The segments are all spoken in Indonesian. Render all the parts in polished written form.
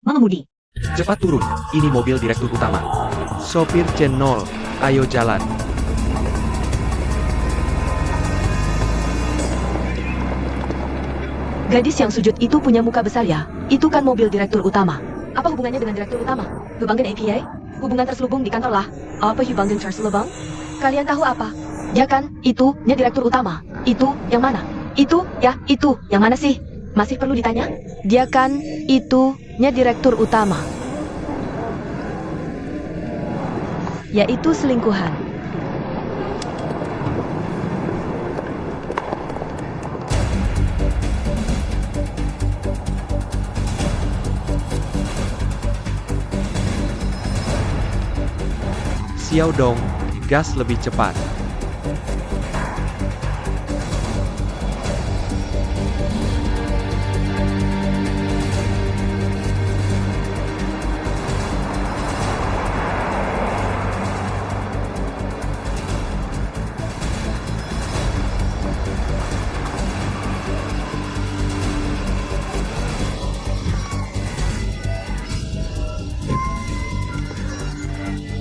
mengemudi. Cepat turun, ini mobil direktur utama. Sopir Chen 0, ayo jalan. Gadis yang sujud itu punya muka besar ya? Itu kan mobil direktur utama. Apa hubungannya dengan direktur utama? Hubungan APA? Hubungan terselubung di kantor lah. Apa hubungan terselubung? Kalian tahu apa? Ya kan, itu-nya direktur utama. Itu, yang mana? Itu, ya, itu, yang mana sih? Masih perlu ditanya? Dia kan, itu-nya direktur utama. Yaitu selingkuhan. Xiao Dong, gas lebih cepat.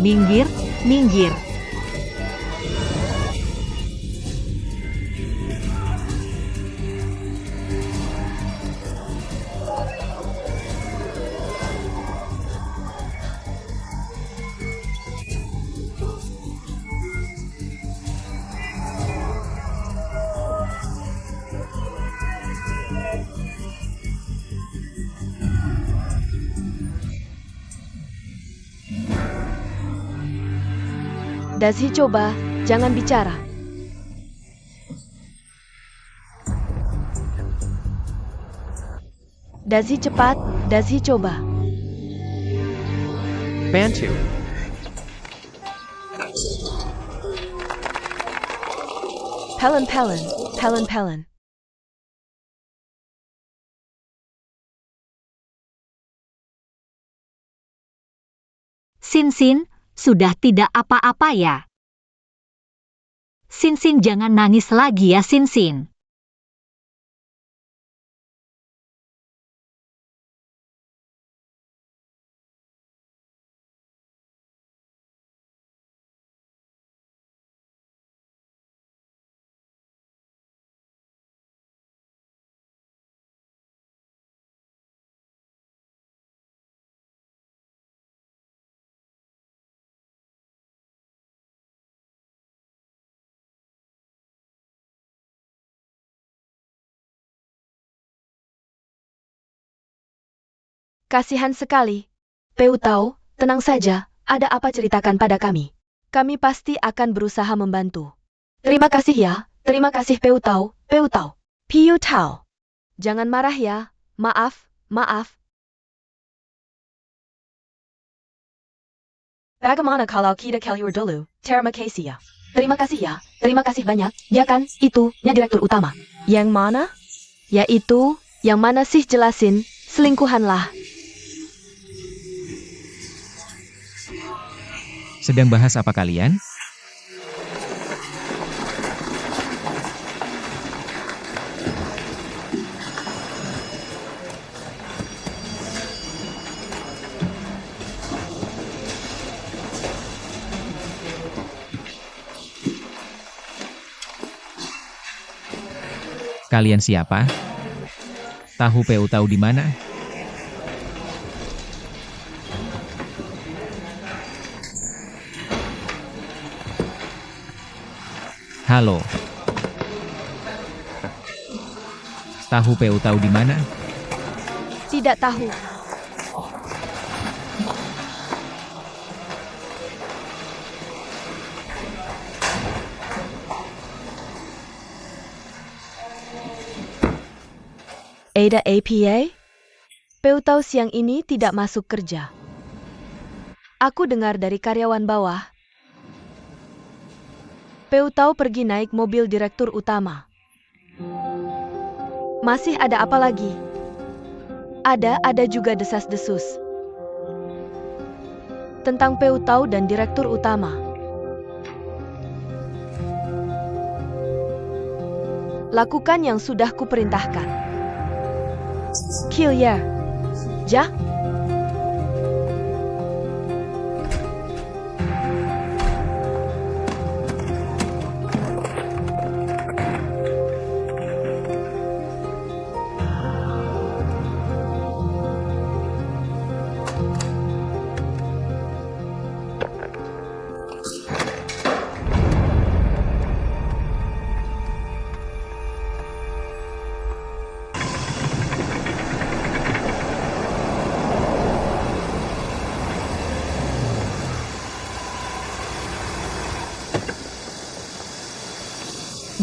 Minggir, minggir. Dazi coba, jangan bicara. Dazi cepat, Dazi coba. Bantu. Pelen. Sin, sudah tidak apa-apa ya? Sin, jangan nangis lagi ya, Sin. Kasihan sekali. Peu tahu, tenang saja, ada apa ceritakan pada kami. Kami pasti akan berusaha membantu. Terima kasih ya, terima kasih Peu tahu. Piu tahu. Jangan marah ya, maaf. Bagaimana kalau kita keluar dulu, terima kasih ya. Terima kasih banyak, ya kan, itu-nya direktur utama. Yang mana? Yaitu, yang mana sih jelasin, selingkuhan lah. Sedang bahas apa kalian? Kalian siapa? Tahu Peu tahu di mana? Halo. Tahu Peu tahu di mana? Tidak tahu. Ada APA? Peu tahu siang ini tidak masuk kerja. Aku dengar dari karyawan bawah. Peu tahu pergi naik mobil direktur utama. Masih ada apa lagi? Ada juga desas-desus. Tentang Peu tahu dan direktur utama. Lakukan yang sudah kuperintahkan. Kill ya. Ja?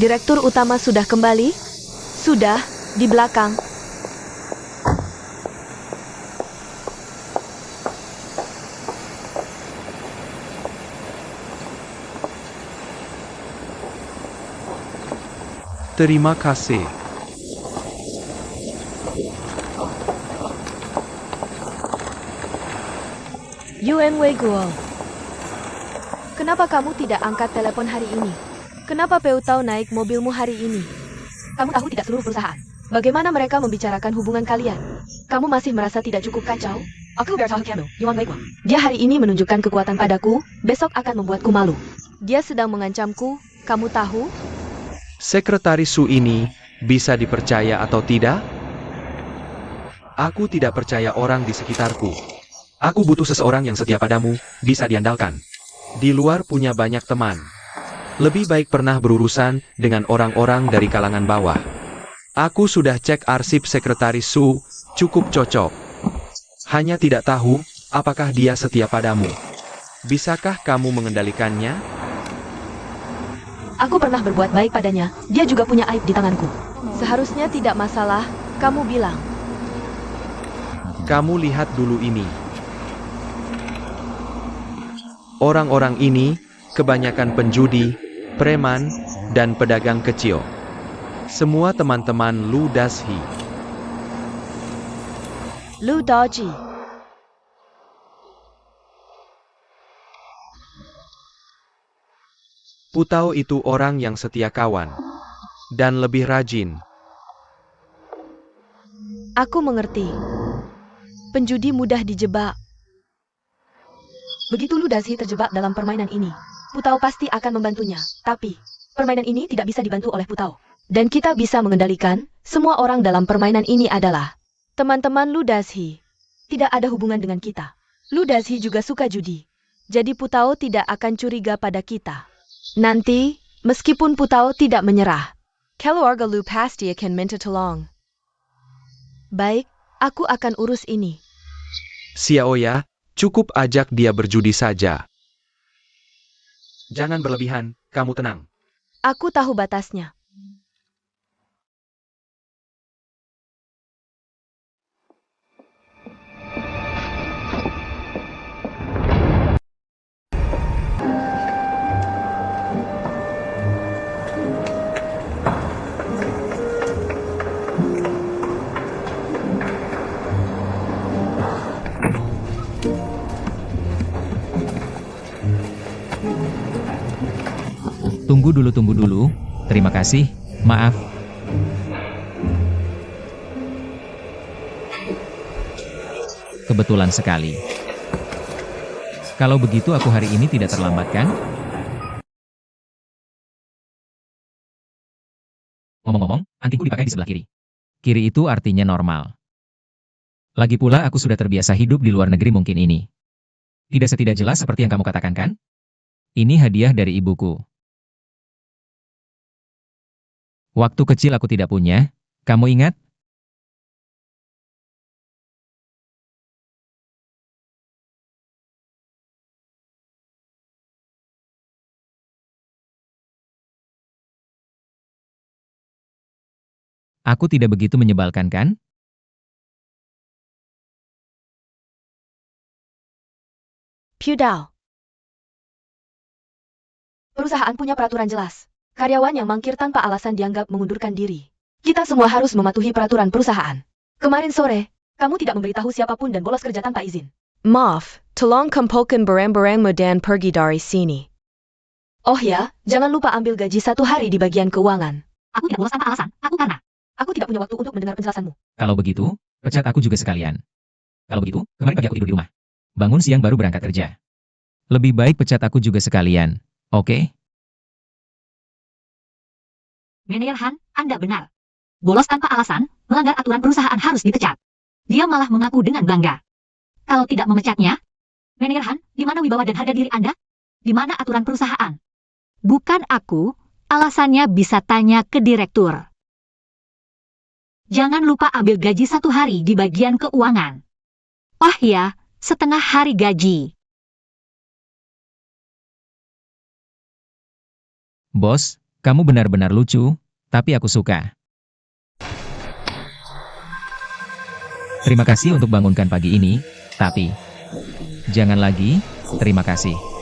Direktur utama sudah kembali? Sudah, di belakang. Terima kasih. Yuan Wei Guo. Kenapa kamu tidak angkat telepon hari ini? Kenapa Peu Tao naik mobilmu hari ini? Kamu tahu tidak seluruh perusahaan. Bagaimana mereka membicarakan hubungan kalian? Kamu masih merasa tidak cukup kacau? Aku bertahu kamu, Yuan Wei Guo. Dia hari ini menunjukkan kekuatan padaku, besok akan membuatku malu. Dia sedang mengancamku, kamu tahu? Sekretaris Su ini bisa dipercaya atau tidak? Aku tidak percaya orang di sekitarku. Aku butuh seseorang yang setia padamu, bisa diandalkan. Di luar punya banyak teman. Lebih baik pernah berurusan dengan orang-orang dari kalangan bawah. Aku sudah cek arsip Sekretaris Su, cukup cocok. Hanya tidak tahu, apakah dia setia padamu. Bisakah kamu mengendalikannya? Aku pernah berbuat baik padanya, dia juga punya aib di tanganku. Seharusnya tidak masalah, kamu bilang. Kamu lihat dulu ini. Orang-orang ini, kebanyakan penjudi, preman, dan pedagang kecil. Semua teman-teman Lu Dashi. Lu Daji. Putao itu orang yang setia kawan. Dan lebih rajin. Aku mengerti. Penjudi mudah dijebak. Begitu Lu Dashi terjebak dalam permainan ini, Putao pasti akan membantunya. Tapi, permainan ini tidak bisa dibantu oleh Putao. Dan kita bisa mengendalikan, semua orang dalam permainan ini adalah teman-teman Lu Dashi. Tidak ada hubungan dengan kita. Lu Dashi juga suka judi. Jadi Putao tidak akan curiga pada kita. Nanti, meskipun Putao tidak menyerah, keluarga Lu pasti akan minta tolong. Baik, aku akan urus ini. Xiaoya, cukup ajak dia berjudi saja. Jangan berlebihan, kamu tenang. Aku tahu batasnya. Tunggu dulu. Terima kasih, maaf. Kebetulan sekali. Kalau begitu aku hari ini tidak terlambat kan? Ngomong-ngomong, antingku dipakai di sebelah kiri. Kiri itu artinya normal. Lagi pula aku sudah terbiasa hidup di luar negeri mungkin ini. Tidak setidak jelas seperti yang kamu katakan kan? Ini hadiah dari ibuku. Waktu kecil aku tidak punya, kamu ingat? Aku tidak begitu menyebalkan kan? Pudao. Perusahaan punya peraturan jelas. Karyawan yang mangkir tanpa alasan dianggap mengundurkan diri. Kita semua harus mematuhi peraturan perusahaan. Kemarin sore, kamu tidak memberitahu siapapun dan bolos kerja tanpa izin. Maaf, tolong kumpulkan barang-barangmu dan pergi dari sini. Oh ya, jangan lupa ambil gaji 1 hari di bagian keuangan. Aku tidak bolos tanpa alasan, karena aku tidak punya waktu untuk mendengar penjelasanmu. Kalau begitu, pecat aku juga sekalian. Kalau begitu, kemarin pagi aku tidur di rumah. Bangun siang baru berangkat kerja. Lebih baik pecat aku juga sekalian, oke? Manajer Han, Anda benar. Bolos tanpa alasan, melanggar aturan perusahaan harus dipecat. Dia malah mengaku dengan bangga. Kalau tidak memecatnya, Manajer Han, di mana wibawa dan harga diri Anda? Di mana aturan perusahaan? Bukan aku, alasannya bisa tanya ke direktur. Jangan lupa ambil gaji 1 hari di bagian keuangan. Oh ya, setengah hari gaji. Bos, Kamu benar-benar lucu, tapi aku suka. Terima kasih untuk bangunkan pagi ini, tapi jangan lagi, terima kasih.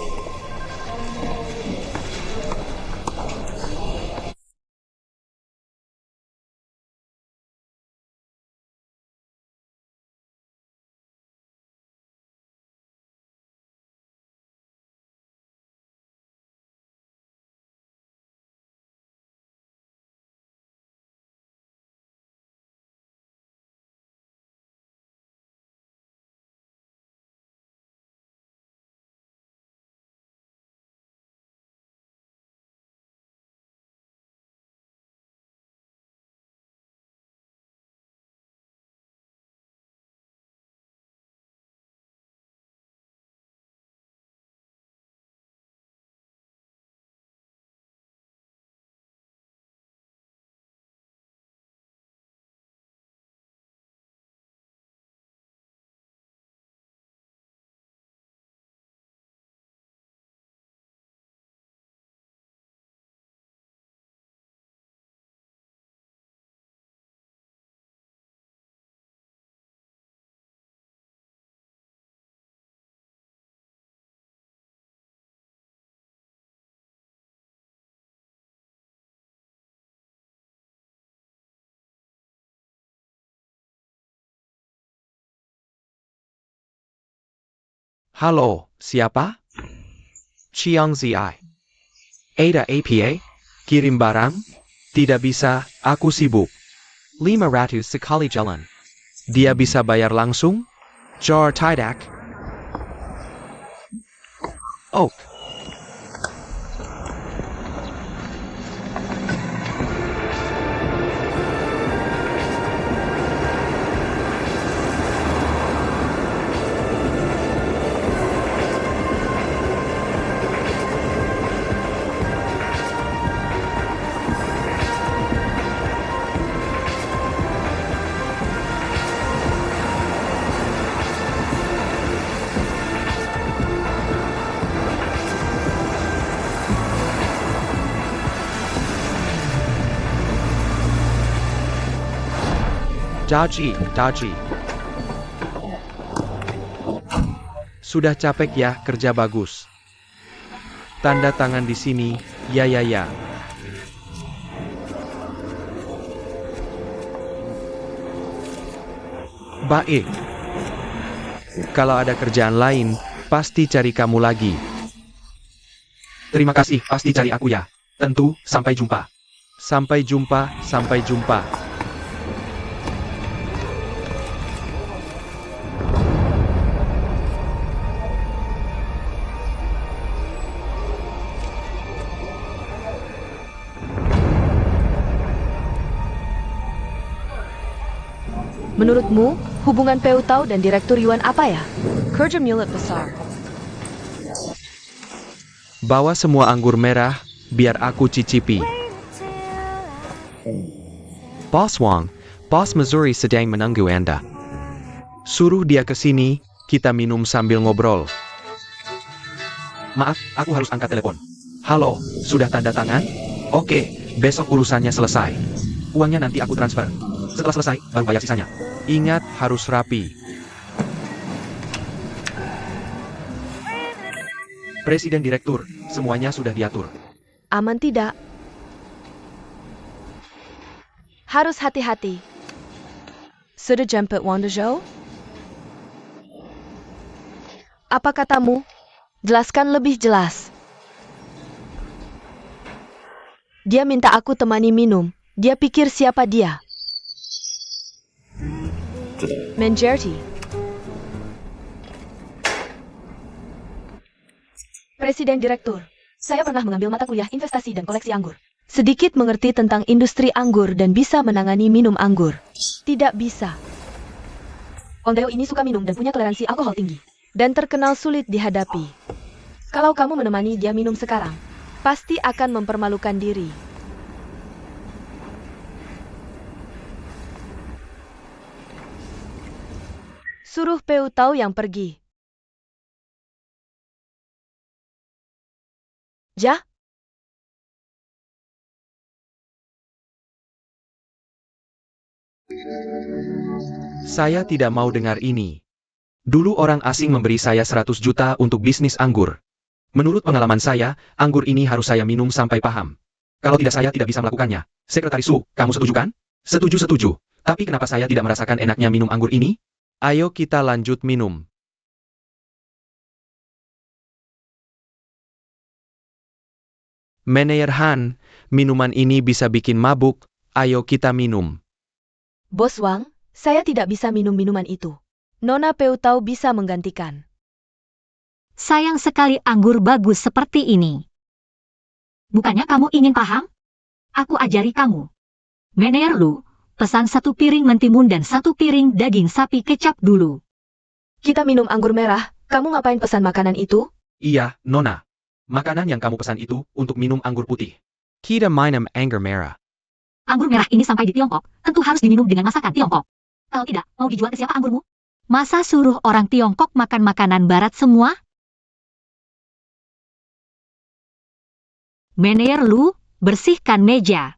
Halo, siapa? Chiang Zi. Ada APA? Kirim barang? Tidak bisa, aku sibuk. 500 sekali jalan. Dia bisa bayar langsung? Jar tidak? Oh, Daji. Sudah capek ya, kerja bagus. Tanda tangan di sini, ya. Baik. Kalau ada kerjaan lain, pasti cari kamu lagi. Terima kasih, pasti cari aku ya. Tentu, sampai jumpa. Sampai jumpa. Menurutmu, hubungan Peu Tau dan Direktur Yuan apa ya? Kerja mulut besar. Bawa semua anggur merah, biar aku cicipi. Boss Wang, Boss Missouri sedang menunggu Anda. Suruh dia ke sini, kita minum sambil ngobrol. Maaf, aku harus angkat telepon. Halo, sudah tanda tangan? Oke, besok urusannya selesai. Uangnya nanti aku transfer. Setelah selesai, baru bayar sisanya. Ingat, harus rapi. Presiden Direktur, semuanya sudah diatur. Aman tidak? Harus hati-hati. Sudah jemput Wang Dezhou? Apa katamu? Jelaskan lebih jelas. Dia minta aku temani minum. Dia pikir siapa dia? Menjerti. Presiden Direktur, saya pernah mengambil mata kuliah investasi dan koleksi anggur. Sedikit mengerti tentang industri anggur dan bisa menangani minum anggur. Tidak bisa. Wang Deo ini suka minum dan punya toleransi alkohol tinggi. Dan terkenal sulit dihadapi. Kalau kamu menemani dia minum sekarang, pasti akan mempermalukan diri. Suruh Peu Tau yang pergi. Ja? Saya tidak mau dengar ini. Dulu orang asing memberi saya 100 juta untuk bisnis anggur. Menurut pengalaman saya, anggur ini harus saya minum sampai paham. Kalau tidak saya tidak bisa melakukannya. Sekretaris Su, kamu setuju kan? Setuju. Tapi kenapa saya tidak merasakan enaknya minum anggur ini? Ayo kita lanjut minum. Meneer Han, minuman ini bisa bikin mabuk. Ayo kita minum. Bos Wang, saya tidak bisa minum minuman itu. Nona Peu Tau bisa menggantikan. Sayang sekali anggur bagus seperti ini. Bukannya kamu ingin paham? Aku ajari kamu. Meneer Lu, pesan 1 piring mentimun dan 1 piring daging sapi kecap dulu. Kita minum anggur merah, kamu ngapain pesan makanan itu? Iya, Nona. Makanan yang kamu pesan itu untuk minum anggur putih. Kita minum anggur merah. Anggur merah ini sampai di Tiongkok, tentu harus diminum dengan masakan Tiongkok. Kalau tidak, mau dijual ke siapa anggurmu? Masa suruh orang Tiongkok makan makanan barat semua? Meneer Lu, bersihkan meja.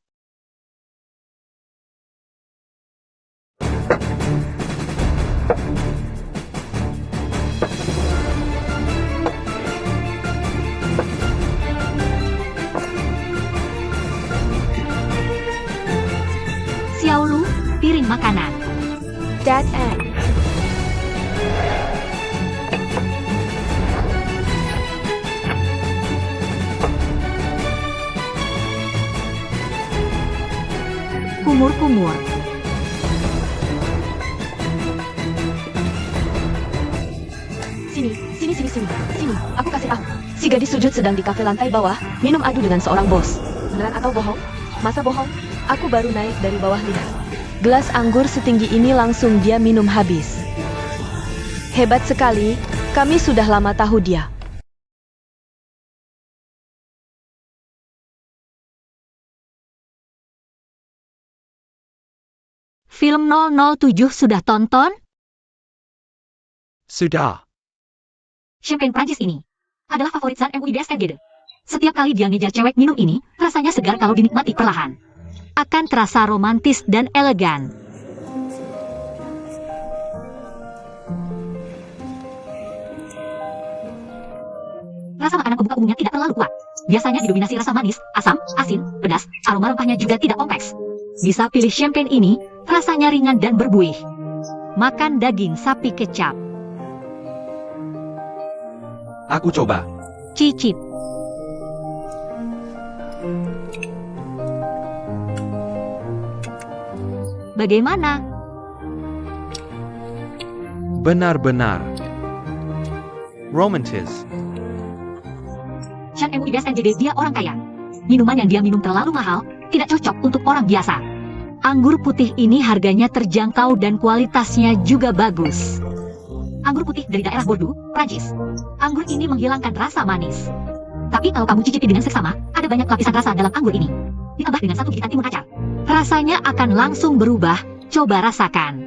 Xiao Lu, piring makanan. That egg. Kumur-kumur. Sini. Aku kasih tahu. Si gadis sujud sedang di kafe lantai bawah, minum adu dengan seorang bos. Beneran atau bohong? Masa bohong? Aku baru naik dari bawah lihat. Gelas anggur setinggi ini langsung dia minum habis. Hebat sekali, kami sudah lama tahu dia. Film 007 sudah tonton? Sudah. Champagne Prancis ini adalah favorit San MUIDS NGD. Setiap kali dia ngejar cewek minum ini, rasanya segar kalau dinikmati perlahan. Akan terasa romantis dan elegan. Rasa makanan pembuka umumnya tidak terlalu kuat. Biasanya didominasi rasa manis, asam, asin, pedas, aroma rempahnya juga tidak kompleks. Bisa pilih champagne ini, rasanya ringan dan berbuih. Makan daging sapi kecap. Aku coba. Cicip. Bagaimana? Benar-benar. Romantis. San MUIDS NGD dia orang kaya. Minuman yang dia minum terlalu mahal, tidak cocok untuk orang biasa. Anggur putih ini harganya terjangkau dan kualitasnya juga bagus. Anggur putih dari daerah Bordeaux, Prancis. Anggur ini menghilangkan rasa manis. Tapi kalau kamu cicipi dengan seksama, ada banyak lapisan rasa dalam anggur ini. Ditambah dengan 1 gigitan timun acar. Rasanya akan langsung berubah, coba rasakan.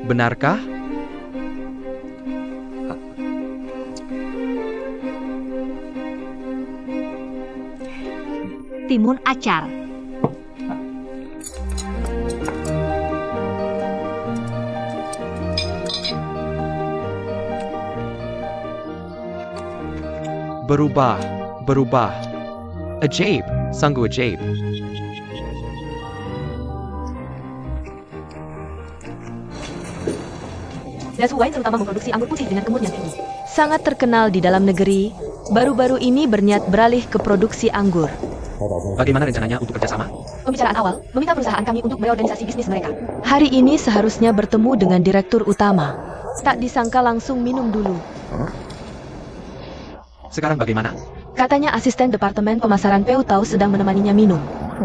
Benarkah? Timun acar. Berubah. Ajaib, sungguh ajaib. Dasu Wine terutama memproduksi anggur putih dengan kemur yang tinggi. Sangat terkenal di dalam negeri, baru-baru ini berniat beralih ke produksi anggur. Bagaimana rencananya untuk kerjasama? Pembicaraan awal meminta perusahaan kami untuk mereorganisasi bisnis mereka. Hari ini seharusnya bertemu dengan direktur utama. Tak disangka langsung minum dulu. Sekarang bagaimana? Katanya asisten departemen pemasaran Peu Tau sedang menemaninya minum.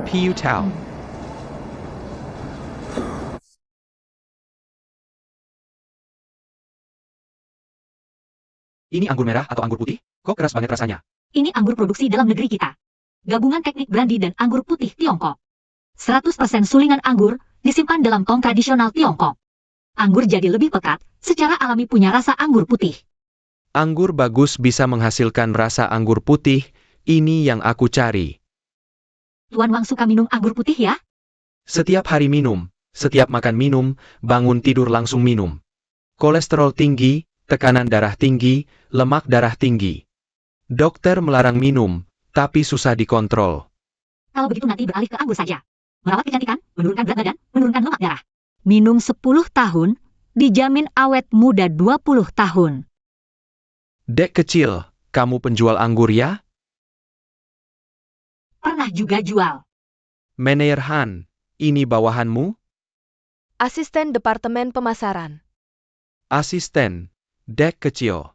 Piu Tau. Ini anggur merah atau anggur putih? Kok keras banget rasanya? Ini anggur produksi dalam negeri kita. Gabungan teknik brandy dan anggur putih Tiongkok. 100% sulingan anggur disimpan dalam tong tradisional Tiongkok. Anggur jadi lebih pekat, secara alami punya rasa anggur putih. Anggur bagus bisa menghasilkan rasa anggur putih, ini yang aku cari. Tuan Wang suka minum anggur putih ya? Setiap hari minum, Setiap makan minum, bangun tidur langsung minum. Kolesterol tinggi, tekanan darah tinggi, lemak darah tinggi. Dokter melarang minum, tapi susah dikontrol. Kalau begitu nanti beralih ke anggur saja. Merawat kecantikan, menurunkan berat badan, menurunkan lemak darah. Minum 10 tahun, dijamin awet muda 20 tahun. Dek kecil, kamu penjual anggur ya? Pernah juga jual. Meneer Han, ini bawahanmu? Asisten Departemen Pemasaran. Asisten, Dek kecil.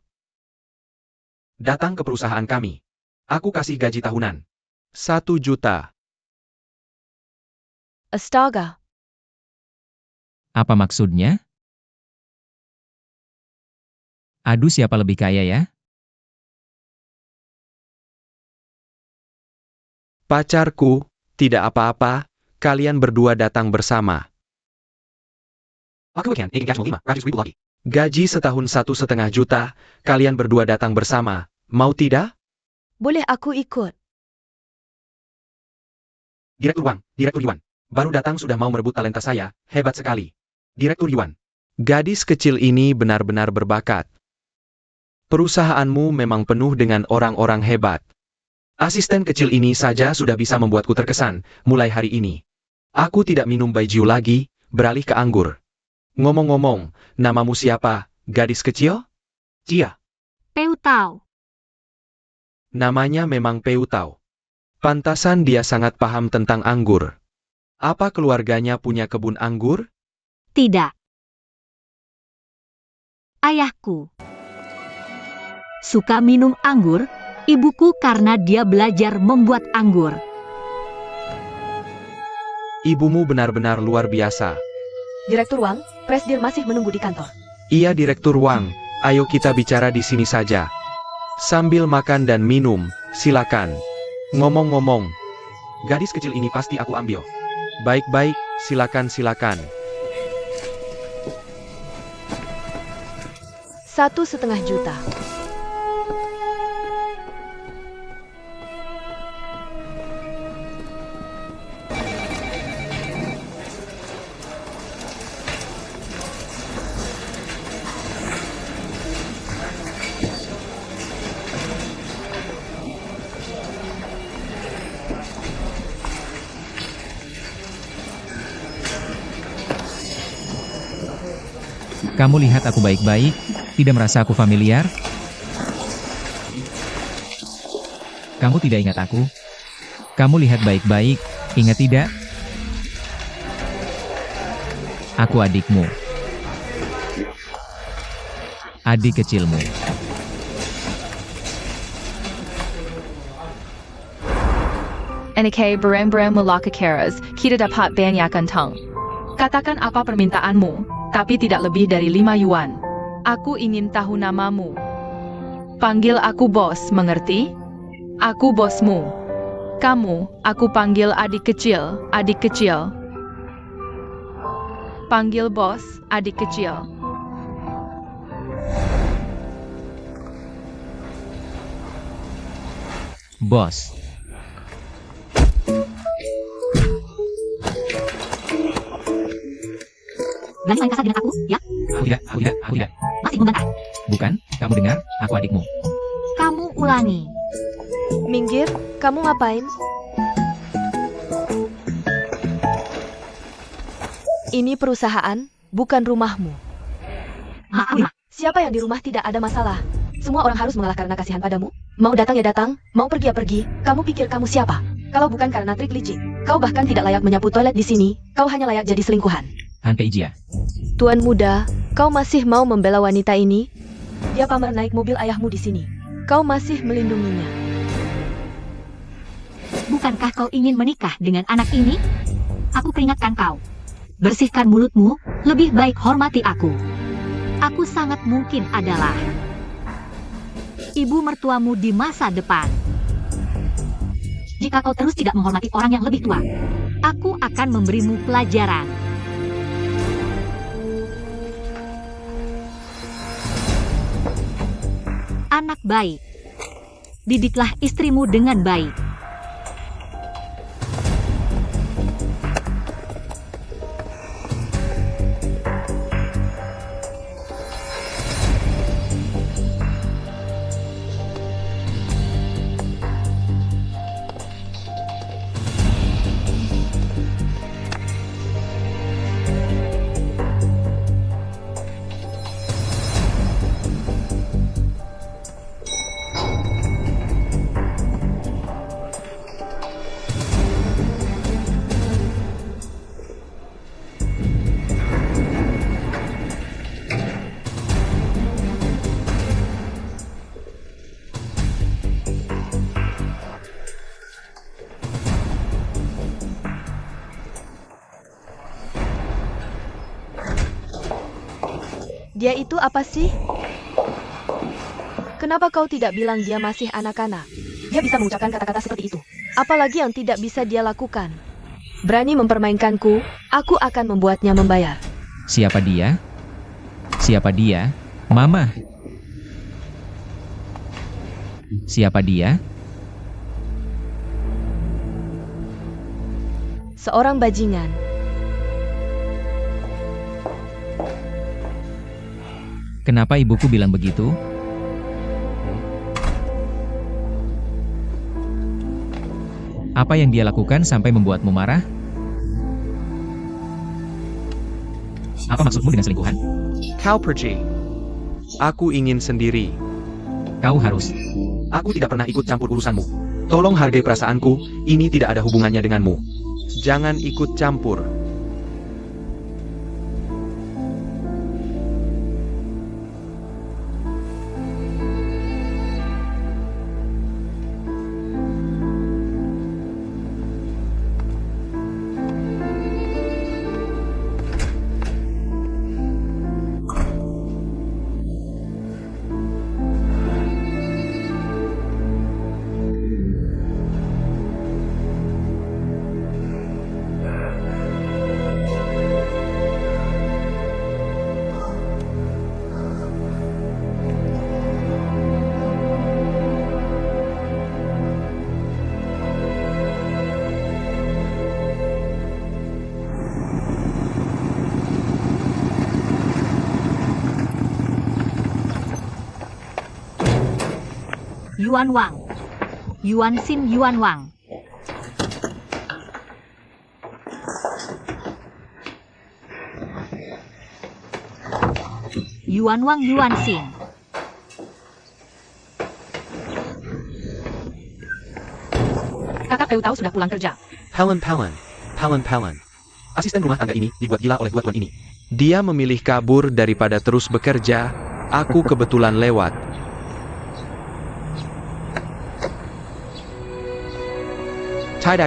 Datang ke perusahaan kami. Aku kasih gaji tahunan. 1 juta. Astaga. Apa maksudnya? Aduh, siapa lebih kaya ya? Pacarku, tidak apa-apa, kalian berdua datang bersama. Gaji setahun 1,5 juta, kalian berdua datang bersama, mau tidak? Boleh aku ikut? Direktur Yuan, baru datang sudah mau merebut talenta saya, hebat sekali. Direktur Yuan, gadis kecil ini benar-benar berbakat. Perusahaanmu memang penuh dengan orang-orang hebat. Asisten kecil ini saja sudah bisa membuatku terkesan, mulai hari ini. Aku tidak minum baijiu lagi, beralih ke anggur. Ngomong-ngomong, namamu siapa, gadis kecil? Cia. Peu Tau. Namanya memang Peu Tau. Pantasan dia sangat paham tentang anggur. Apa keluarganya punya kebun anggur? Tidak. Ayahku suka minum anggur, ibuku karena dia belajar membuat anggur. Ibumu benar-benar luar biasa. Direktur Wang, Presdir masih menunggu di kantor. Iya Direktur Wang, ayo kita bicara di sini saja. Sambil makan dan minum, silakan. Ngomong-ngomong, gadis kecil ini pasti aku ambil. Baik-baik, silakan. 1,5 juta. Kamu lihat aku baik-baik, tidak merasa aku familiar? Kamu tidak ingat aku? Kamu lihat baik-baik, ingat tidak? Aku adikmu. Adik kecilmu. NK barang-barang Malaka Karas, kita dapat banyak untang. Katakan apa permintaanmu, tapi tidak lebih dari 5 yuan. Aku ingin tahu namamu. Panggil aku bos, mengerti? Aku bosmu. Kamu, aku panggil adik kecil, adik kecil. Panggil bos, adik kecil. Bos. Berani main kasar dengan aku, ya? Aku tidak. Masih membantah. Bukan, kamu dengar, aku adikmu. Kamu ulangi. Minggir, kamu ngapain? Ini perusahaan, bukan rumahmu. Maaf, Siapa yang di rumah tidak ada masalah. Semua orang harus mengalah karena kasihan padamu. Mau datang ya datang, mau pergi ya pergi. Kamu pikir kamu siapa? Kalau bukan karena trik licik, kau bahkan tidak layak menyapu toilet di sini. Kau hanya layak jadi selingkuhan. Han Peijia. Tuan muda, kau masih mau membela wanita ini? Dia pamer naik mobil ayahmu di sini. Kau masih melindunginya. bukankah kau ingin menikah dengan anak ini? Aku peringatkan kau. Bersihkan mulutmu, lebih baik hormati aku. Aku sangat mungkin adalah ibu mertuamu di masa depan. Jika kau terus tidak menghormati orang yang lebih tua, aku akan memberimu pelajaran. Anak baik, didiklah istrimu dengan baik. Dia itu apa sih? Kenapa kau tidak bilang dia masih anak-anak? Dia bisa mengucapkan kata-kata seperti itu. Apalagi yang tidak bisa dia lakukan. Berani mempermainkanku, aku akan membuatnya membayar. Siapa dia? Siapa dia? Mama. Siapa dia? Seorang bajingan. Kenapa ibuku bilang begitu? Apa yang dia lakukan sampai membuatmu marah? Apa maksudmu dengan selingkuhan? Kau pergi. Aku ingin sendiri. Kau harus. Aku tidak pernah ikut campur urusanmu. Tolong hargai perasaanku, ini tidak ada hubungannya denganmu. Jangan ikut campur. Yuan Wang. Yuan Xin Yuan Wang. Yuan Wang Yuan Xin. Kakak Peu tahu sudah pulang kerja. Palin. Asisten rumah tangga ini dibuat gila oleh dua tuan ini. Dia memilih kabur daripada terus bekerja. Aku kebetulan lewat. Tidak apa.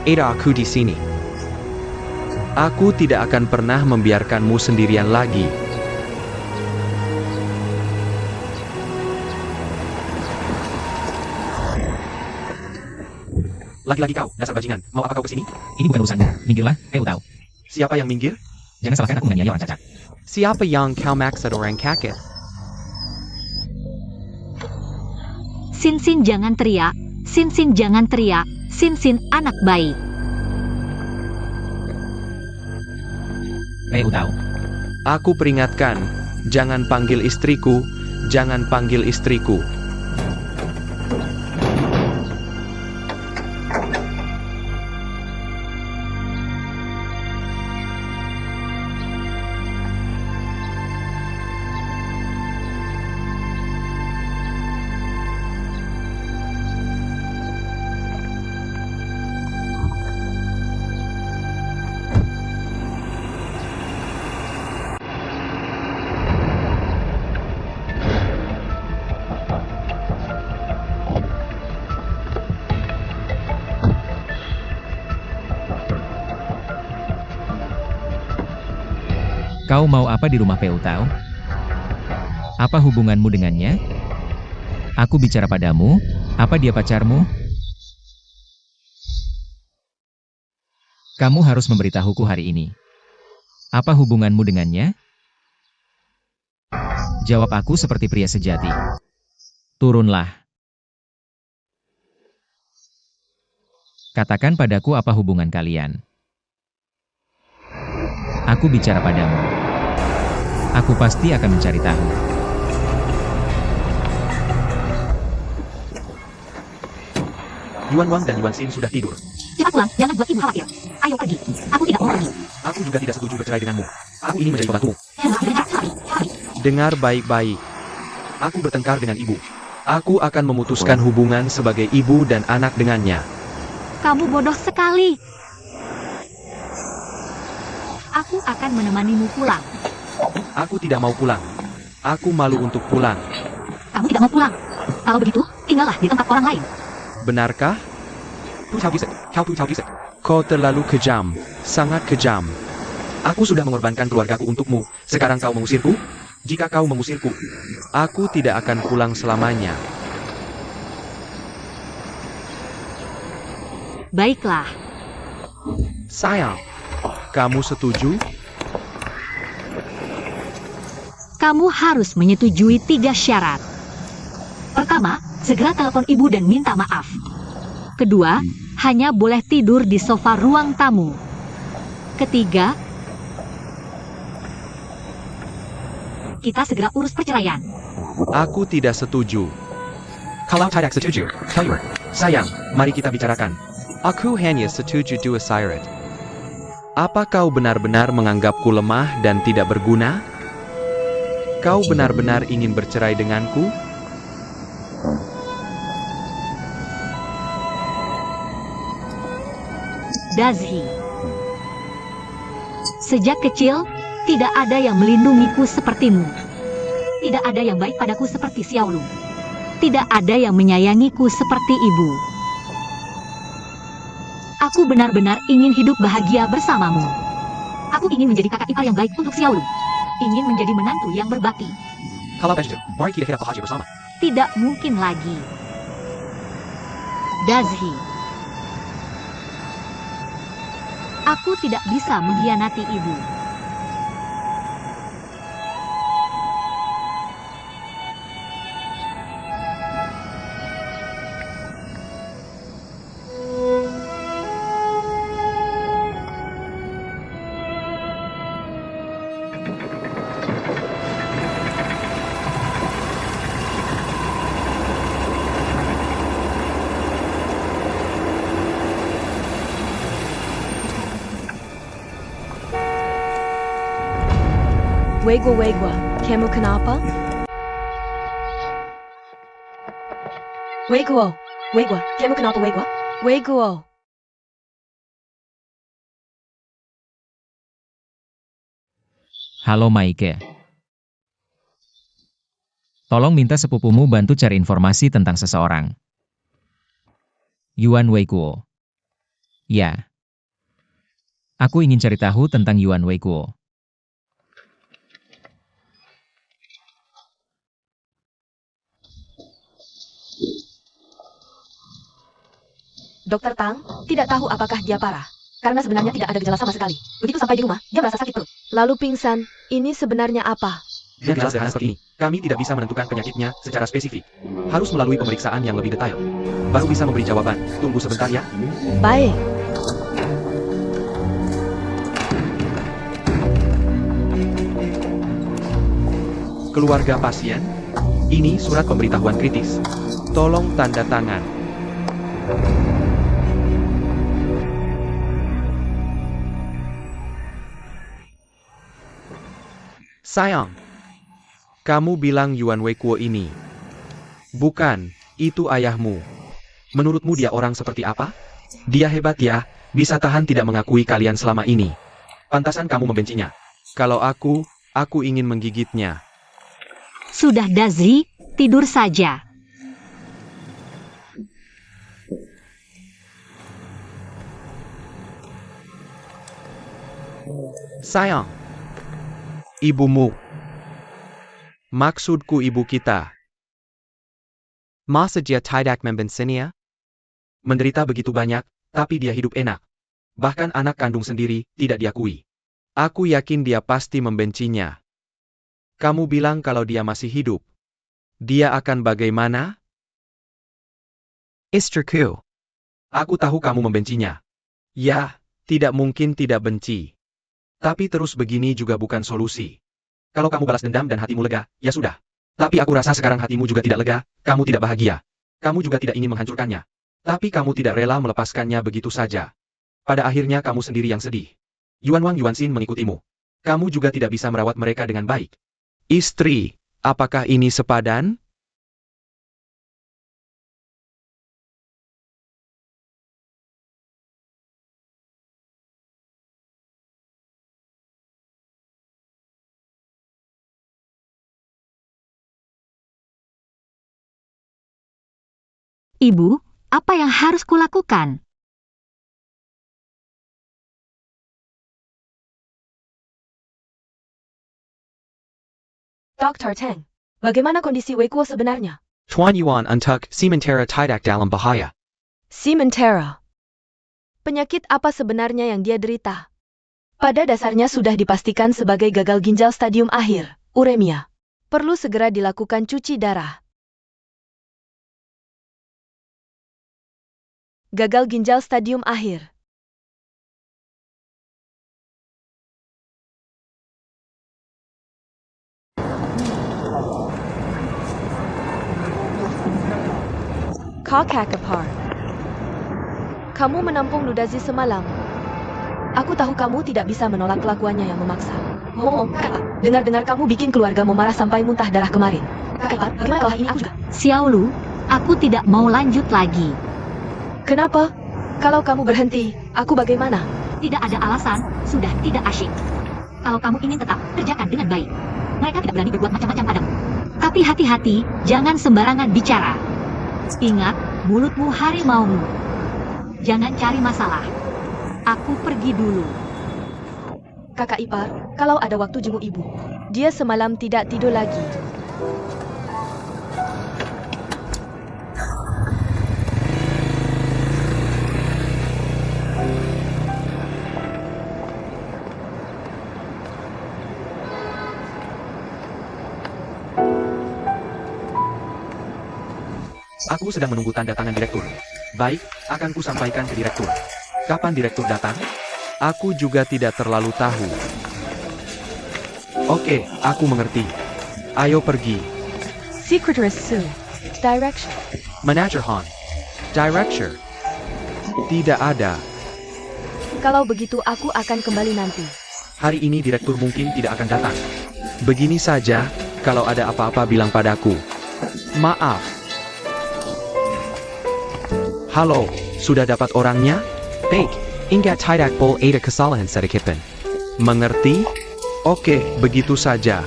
Ada aku di sini. Aku tidak akan pernah membiarkanmu sendirian lagi. Lagi-lagi kau, dasar bajingan. Mau apa kau kesini? Ini bukan urusanmu. Minggirlah, Peu tahu. Siapa yang minggir? Jangan salahkan aku menganiaya orang cacat. Siapa yang kau maksud orang kaget? Sin Sin jangan teriak. Sin Sin jangan teriak. Sin Sin anak baik. Peu tahu. Aku peringatkan, jangan panggil istriku, jangan panggil istriku. Kau mau apa di rumah Peu tahu? Apa hubunganmu dengannya? Aku bicara padamu, apa dia pacarmu? Kamu harus memberitahuku hari ini. Apa hubunganmu dengannya? Jawab aku seperti pria sejati. Turunlah. Katakan padaku apa hubungan kalian. Aku bicara padamu. Aku pasti akan mencari tahu. Yuan Wang dan Yuan Xin sudah tidur. Cepat pulang, jangan buat ibu khawatir. Ayo pergi. Aku tidak mau pergi. Aku juga tidak setuju bercerai denganmu. Aku ini menjadi pembantumu. Dengar baik-baik. Aku bertengkar dengan ibu. Aku akan memutuskan hubungan sebagai ibu dan anak dengannya. Kamu bodoh sekali. Aku akan menemanimu pulang. Aku tidak mau pulang. Aku malu untuk pulang. Kamu tidak mau pulang. Kalau begitu, tinggallah di tempat orang lain. Benarkah? Kau terlalu kejam. Sangat kejam. Aku sudah mengorbankan keluargaku untukmu, sekarang kau mengusirku? Jika kau mengusirku, aku tidak akan pulang selamanya. Baiklah, Sayang, kamu setuju? kamu harus menyetujui 3 syarat. Pertama, segera telepon ibu dan minta maaf. Kedua, hanya boleh tidur di sofa ruang tamu. Ketiga, Kita segera urus perceraian. Aku tidak setuju. Kalau tidak setuju, keluar. Sayang, mari kita bicarakan. Aku hanya setuju 2 syarat. Apa kau benar-benar menganggapku lemah dan tidak berguna? Kau benar-benar ingin bercerai denganku? Dazhi. Sejak kecil, tidak ada yang melindungiku sepertimu. Tidak ada yang baik padaku seperti Xiaolu. Tidak ada yang menyayangiku seperti ibu. Aku benar-benar ingin hidup bahagia bersamamu. Aku ingin menjadi kakak ipar yang baik untuk Xiaolu. Ingin menjadi menantu yang berbakti. Kalau begitu, mari kita hidup bahagia bersama. Tidak mungkin lagi. Dazhi. Aku tidak bisa mengkhianati ibu. Wegwa, kamu kenapa? Wegwa, kamu kenapa Wegwa? Wegwa. Halo Maike. Tolong minta sepupumu bantu cari informasi tentang seseorang. Yuan Weikuo. Ya. Aku ingin cari tahu tentang Yuan Weikuo. Dokter Tang tidak tahu apakah dia parah. Karena sebenarnya tidak ada gejala sama sekali. Begitu sampai di rumah, dia merasa sakit perut. Lalu pingsan. Ini sebenarnya apa? Dia gejala sederhana seperti ini. Kami tidak bisa menentukan penyakitnya secara spesifik. Harus melalui pemeriksaan yang lebih detail. Baru bisa memberi jawaban. Tunggu sebentar ya. Baik. Keluarga pasien, ini surat pemberitahuan kritis. Tolong tanda tangan. Sayang, kamu bilang Yuan Weikuo ini. Bukan, itu ayahmu. Menurutmu dia orang seperti apa? Dia hebat ya, bisa tahan tidak mengakui kalian selama ini. Pantasan kamu membencinya. Kalau aku ingin menggigitnya. Sudah Dazhi, tidur saja. Sayang. Ibumu. Maksudku ibu kita. Masa dia tidak membencinya? Menderita begitu banyak, tapi dia hidup enak. Bahkan anak kandung sendiri tidak diakui. Aku yakin dia pasti membencinya. Kamu bilang kalau dia masih hidup. Dia akan bagaimana? Istriku. Aku tahu kamu membencinya. Ya, tidak mungkin tidak benci. Tapi terus begini juga bukan solusi. Kalau kamu balas dendam dan hatimu lega, ya sudah. Tapi aku rasa sekarang hatimu juga tidak lega, kamu tidak bahagia. Kamu juga tidak ingin menghancurkannya. Tapi kamu tidak rela melepaskannya begitu saja. Pada akhirnya kamu sendiri yang sedih. Yuan Wang Yuan Xin mengikutimu. Kamu juga tidak bisa merawat mereka dengan baik. Istri, apakah ini sepadan? Ibu, apa yang harus kulakukan? Dr. Tang, bagaimana kondisi Wei Kuo sebenarnya? Tuan Yuan untuk sementara tidak dalam bahaya. Sementara. Penyakit apa sebenarnya yang dia derita? Pada dasarnya sudah dipastikan sebagai gagal ginjal stadium akhir, uremia. Perlu segera dilakukan cuci darah. Gagal ginjal stadium akhir. Kakakapar. Kamu menampung Ludazi semalam. Aku tahu kamu tidak bisa menolak kelakuannya yang memaksa. Kakak, dengar-dengar kamu bikin keluargamu marah sampai muntah darah kemarin. Kakak, bagaimana kalau ini aku juga? Xiaolu, aku tidak mau lanjut lagi. Kenapa? Kalau kamu berhenti, aku bagaimana? Tidak ada alasan, sudah tidak asyik. Kalau kamu ingin tetap, kerjakan dengan baik. Mereka tidak berani berbuat macam-macam padamu. Tapi hati-hati, jangan sembarangan bicara. Ingat, mulutmu harimaumu. Jangan cari masalah. Aku pergi dulu. Kakak ipar, kalau ada waktu jenguk ibu. Dia semalam tidak tidur lagi. Aku sedang menunggu tanda tangan direktur. Baik, akan ku sampaikan ke direktur. Kapan direktur datang? Aku juga tidak terlalu tahu. Oke, aku mengerti. Ayo pergi. Secretary Su. Direction. Manager Han. Director. Tidak ada. Kalau begitu aku akan kembali nanti. Hari ini direktur mungkin tidak akan datang. Begini saja, kalau ada apa-apa bilang padaku. Maaf. Halo, sudah dapat orangnya? Baik, ingat tidak boleh ada kesalahan sedikitpun. Mengerti? Oke, begitu saja.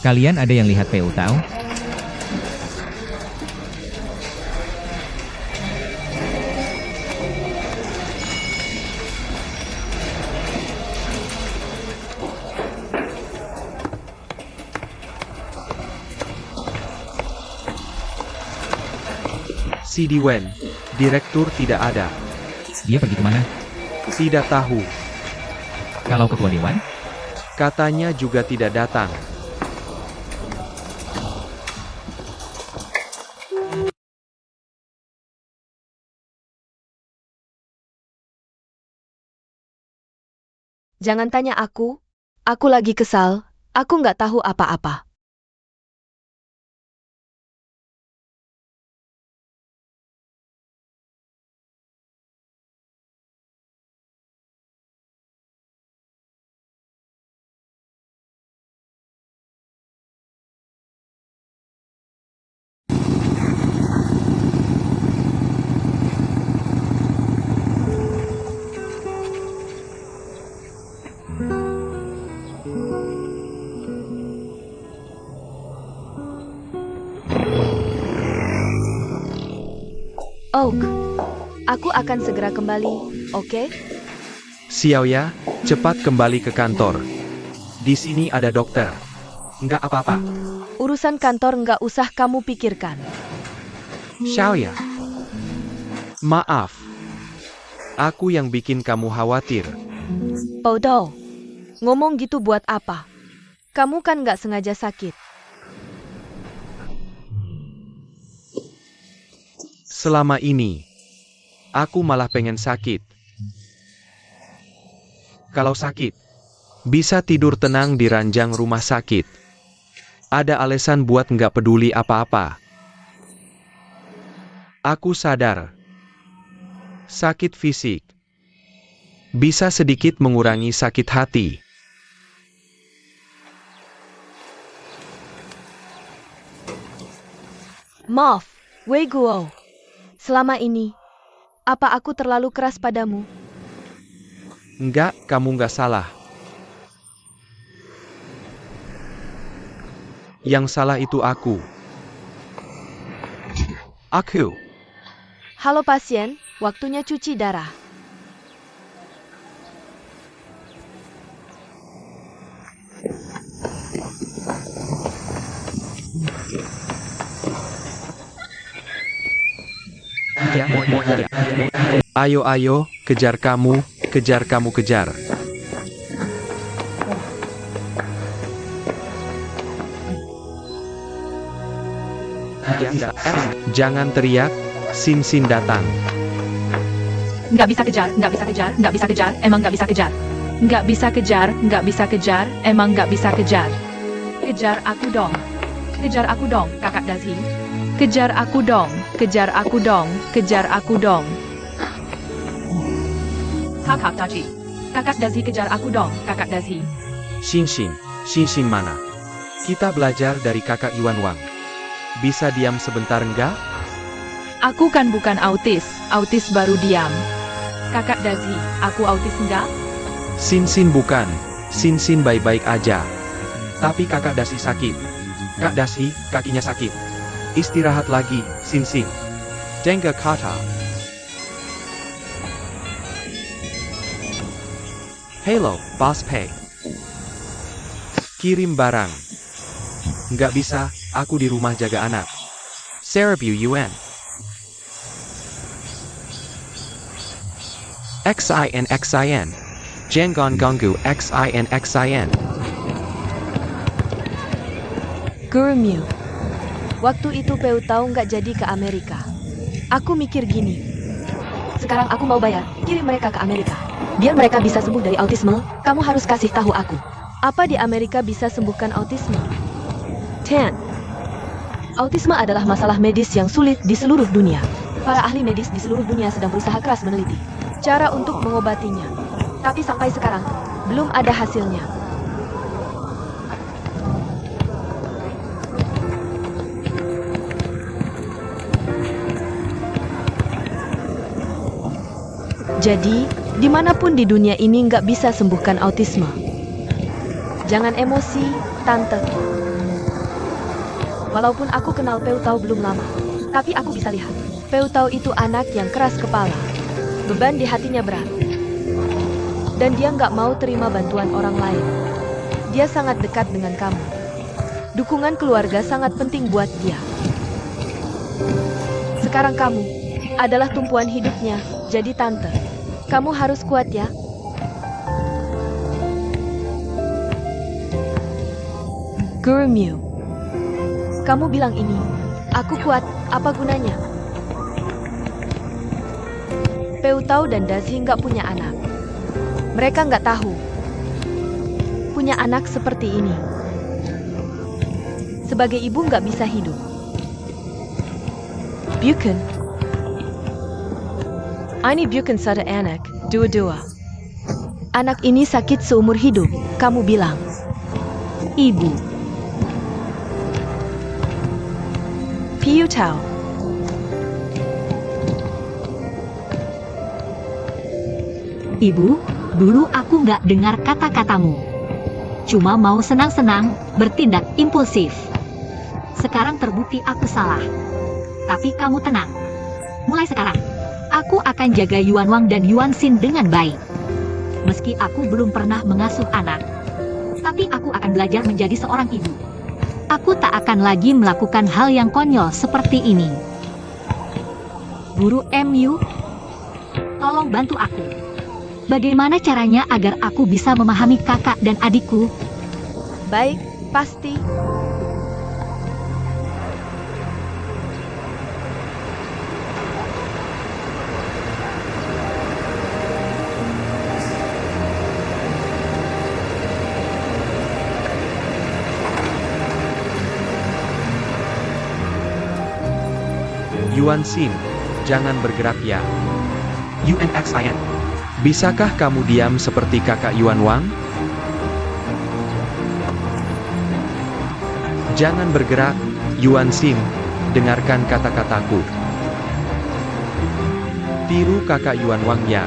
Kalian ada yang lihat PU Tao? Si Diwen, direktur tidak ada. Dia pergi kemana? Tidak tahu. Kalau ketua dewan? Katanya juga tidak datang. Jangan tanya aku lagi kesal, aku nggak tahu apa-apa. Oak, aku akan segera kembali, oke? Xiaoya, cepat kembali ke kantor. Di sini ada dokter. Enggak apa-apa. Urusan kantor nggak usah kamu pikirkan. Xiaoya. Maaf. Aku yang bikin kamu khawatir. Odo, ngomong gitu buat apa? Kamu kan nggak sengaja sakit. Selama ini, aku malah pengen sakit. Kalau sakit, bisa tidur tenang di ranjang rumah sakit. Ada alasan buat nggak peduli apa-apa. Aku sadar, sakit fisik bisa sedikit mengurangi sakit hati. Maaf, Wei Guo. Selama ini, apa aku terlalu keras padamu? Enggak, kamu nggak salah. Yang salah itu aku. Aku. Halo pasien, waktunya cuci darah. Ayo ayo, kejar kamu, kejar kamu kejar. Jangan teriak, Sin Sin datang. Nggak bisa kejar, nggak bisa kejar, nggak bisa kejar, emang nggak bisa kejar. Nggak bisa kejar, nggak bisa kejar, emang nggak bisa kejar. Kejar aku dong. Kejar aku dong, kakak Dazhi. Kejar aku dong, kejar aku dong, kejar aku dong. Kakak Dazhi. Kakak Dazhi kejar aku dong, kakak Dazhi. Xin Xin mana? Kita belajar dari kakak Yuan Wang. Bisa diam sebentar enggak? Aku kan bukan autis, autis baru diam. Kakak Dazhi, aku autis enggak? Sin Sin bukan, Sin Sin baik-baik aja. Tapi kakak Dazhi sakit. Kak Dazhi, kakinya sakit. Istirahat lagi, Sin Sin. Dengar kata. Hello, Boss Pei. Kirim barang. Nggak bisa, aku di rumah jaga anak. Serbu Yuan. XIN. Jangan ganggu XIN. Guru Mew. Waktu itu Peu tahu nggak jadi ke Amerika. Aku mikir gini. Sekarang aku mau bayar, kirim mereka ke Amerika. Biar mereka bisa sembuh dari autisme, kamu harus kasih tahu aku. Apa di Amerika bisa sembuhkan autisme? Tan. Autisme adalah masalah medis yang sulit di seluruh dunia. Para ahli medis di seluruh dunia sedang berusaha keras meneliti cara untuk mengobatinya. Tapi sampai sekarang, belum ada hasilnya. Jadi, dimanapun di dunia ini nggak bisa sembuhkan autisme. Jangan emosi, Tante. Walaupun aku kenal Peu Tau belum lama, tapi aku bisa lihat. Peu Tau itu anak yang keras kepala. Beban di hatinya berat. Dan dia nggak mau terima bantuan orang lain. Dia sangat dekat dengan kamu. Dukungan keluarga sangat penting buat dia. Sekarang kamu adalah tumpuan hidupnya, jadi Tante. Kamu harus kuat ya. Guru Mew. Kamu bilang ini, aku kuat, apa gunanya? Peu Tau dan Dazhi nggak punya anak. Mereka nggak tahu. Punya anak seperti ini. Sebagai ibu nggak bisa hidup. Bukan. Ini bukan satu anak, dua-dua. Anak ini sakit seumur hidup, kamu bilang. Ibu. Piu Tau. Ibu, dulu aku nggak dengar kata-katamu. Cuma mau senang-senang, bertindak impulsif. Sekarang terbukti aku salah. Tapi kamu tenang. Mulai sekarang, aku akan jaga Yuan Wang dan Yuan Xin dengan baik. Meski aku belum pernah mengasuh anak, tapi aku akan belajar menjadi seorang ibu. Aku tak akan lagi melakukan hal yang konyol seperti ini. Guru MU, tolong bantu aku. Bagaimana caranya agar aku bisa memahami kakak dan adikku? Baik, pasti. Yuan Xin, jangan bergerak ya. UNXIN. Bisakah kamu diam seperti kakak Yuan Wang? Jangan bergerak, Yuan Xin. Dengarkan kata-kataku. Tiru kakak Yuan Wang ya.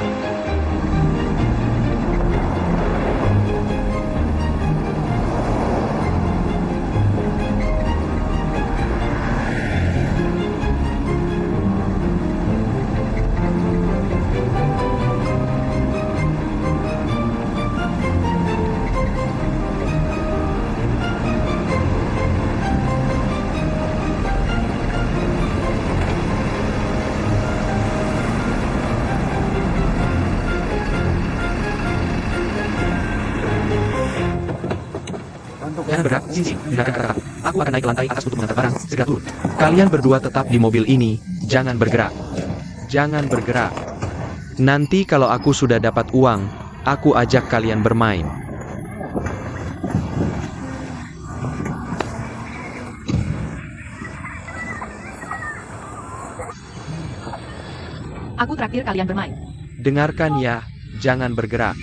Sin, dengarkan kata-kataku. Aku akan naik ke lantai atas untuk mengantar barang. Segera turun. Kalian berdua tetap di mobil ini. Jangan bergerak. Jangan bergerak. Nanti kalau aku sudah dapat uang, aku ajak kalian bermain. Aku traktir kalian bermain. Dengarkan ya, jangan bergerak.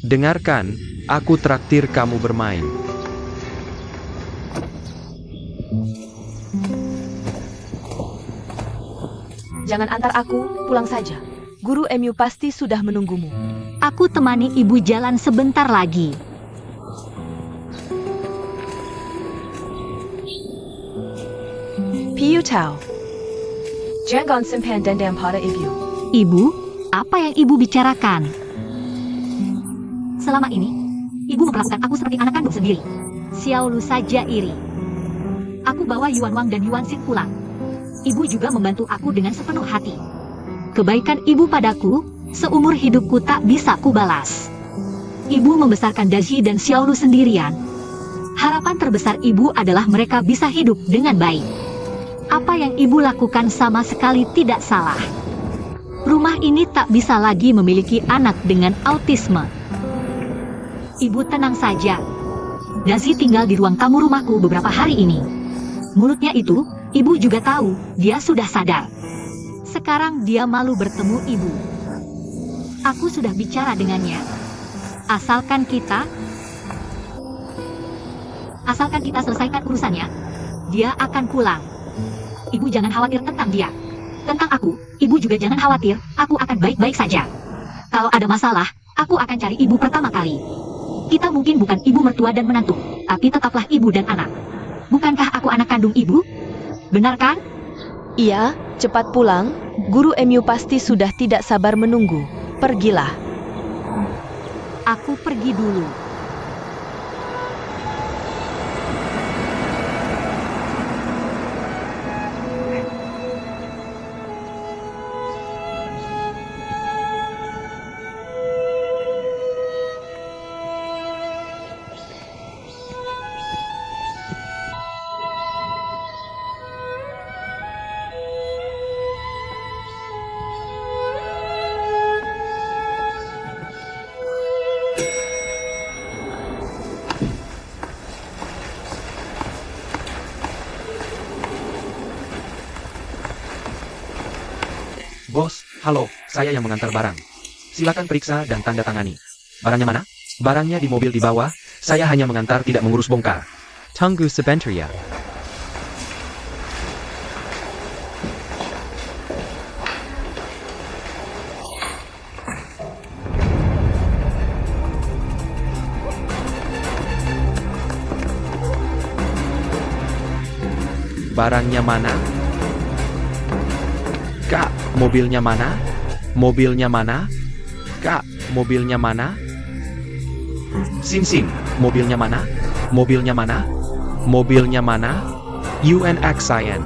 Dengarkan, aku traktir kamu bermain. Jangan antar aku, pulang saja. Guru MU pasti sudah menunggumu. Aku temani ibu jalan sebentar lagi. Piu Tao. Jangan simpan dendam pada ibu. Ibu, apa yang ibu bicarakan? Selama ini, ibu memperlakukan aku seperti anak kandung sendiri. Xiao Lu saja iri. Aku bawa Yuan Wang dan Yuan Xin pulang. Ibu juga membantu aku dengan sepenuh hati. Kebaikan ibu padaku, seumur hidupku tak bisa kubalas. Ibu membesarkan Daji dan Xiao Lu sendirian. Harapan terbesar ibu adalah mereka bisa hidup dengan baik. Apa yang ibu lakukan sama sekali tidak salah. Rumah ini tak bisa lagi memiliki anak dengan autisme. Ibu tenang saja. Dazi tinggal di ruang tamu rumahku beberapa hari ini. Mulutnya itu, ibu juga tahu, dia sudah sadar. Sekarang dia malu bertemu ibu. Aku sudah bicara dengannya. Asalkan kita selesaikan urusannya, dia akan pulang. Ibu jangan khawatir tentang dia. Tentang aku, ibu juga jangan khawatir, aku akan baik-baik saja. Kalau ada masalah, aku akan cari ibu pertama kali. Kita mungkin bukan ibu mertua dan menantu, tapi tetaplah ibu dan anak. Bukankah aku anak kandung ibu? Benar kan? Iya, cepat pulang. Guru MU pasti sudah tidak sabar menunggu. Pergilah. Aku pergi dulu. Bos, halo, saya yang mengantar barang. Silakan periksa dan tanda tangani. Barangnya mana? Barangnya di mobil di bawah, saya hanya mengantar tidak mengurus bongkar. Tunggu sebentar ya. Barangnya mana? Kak, mobilnya mana? Mobilnya mana? Kak, mobilnya mana? Sin, mobilnya mana? Mobilnya mana? Mobilnya mana? UNXIN.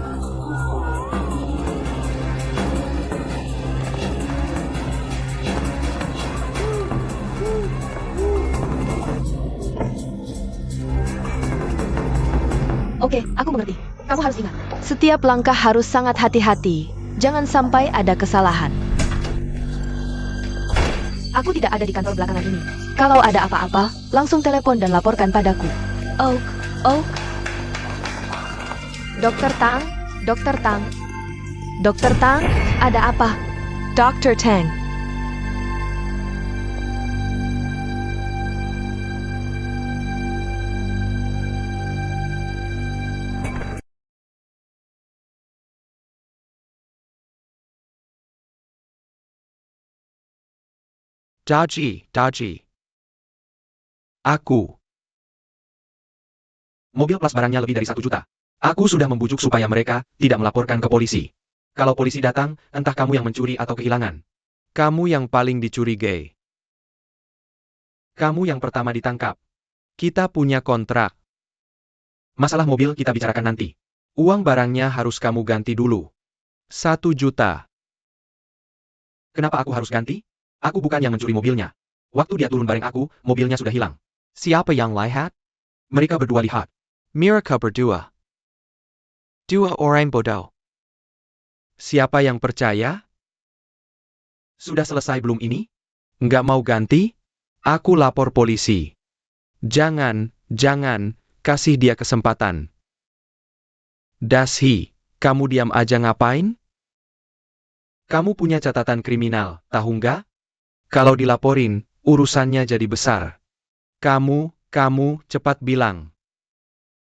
Oke, aku mengerti. Kamu harus ingat, setiap langkah harus sangat hati-hati. Jangan sampai ada kesalahan. Aku tidak ada di kantor belakangan ini. Kalau ada apa-apa, langsung telepon dan laporkan padaku. Oak. Dr. Tang, Dr. Tang. Dr. Tang, ada apa? Dr. Tang. Daji. Aku. Mobil plus barangnya lebih dari 1 juta. Aku sudah membujuk supaya mereka tidak melaporkan ke polisi. Kalau polisi datang, entah kamu yang mencuri atau kehilangan. Kamu yang paling dicurigai. Kamu yang pertama ditangkap. Kita punya kontrak. Masalah mobil kita bicarakan nanti. Uang barangnya harus kamu ganti dulu. 1 juta. Kenapa aku harus ganti? Aku bukan yang mencuri mobilnya. Waktu dia turun bareng aku, mobilnya sudah hilang. Siapa yang lihat? Mereka berdua lihat. Mereka berdua. Dua orang bodoh. Siapa yang percaya? Sudah selesai belum ini? Nggak mau ganti? Aku lapor polisi. Jangan, kasih dia kesempatan. Dashi, kamu diam aja ngapain? Kamu punya catatan kriminal, tahu nggak? Kalau dilaporin, urusannya jadi besar. Kamu, cepat bilang.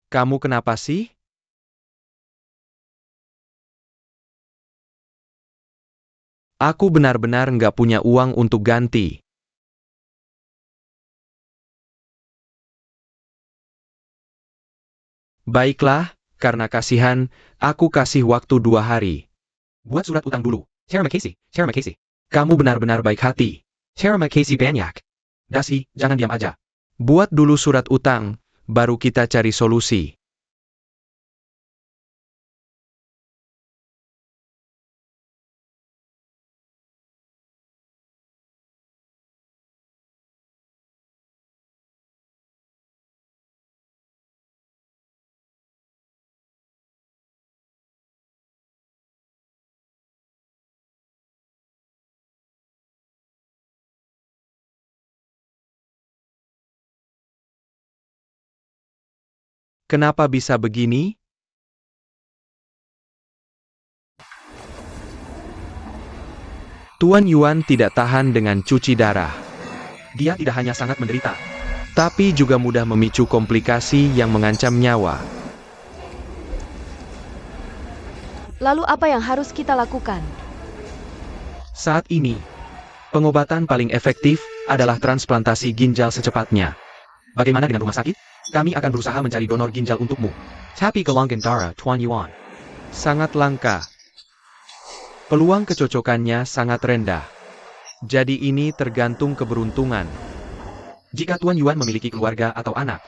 Kamu kenapa sih? Aku benar-benar nggak punya uang untuk ganti. Baiklah, karena kasihan, aku kasih waktu 2 hari. Buat surat utang dulu. Terima kasih. Kamu benar-benar baik hati. Terima kasih banyak. Dashi, jangan diam aja. Buat dulu surat utang, baru kita cari solusi. Kenapa bisa begini? Tuan Yuan tidak tahan dengan cuci darah. Dia tidak hanya sangat menderita, tapi juga mudah memicu komplikasi yang mengancam nyawa. Lalu apa yang harus kita lakukan? Saat ini, pengobatan paling efektif adalah transplantasi ginjal secepatnya. Bagaimana dengan rumah sakit? Kami akan berusaha mencari donor ginjal untukmu. Tapi golongan darah Tuan Yuan. Sangat langka. Peluang kecocokannya sangat rendah. Jadi ini tergantung keberuntungan. Jika Tuan Yuan memiliki keluarga atau anak,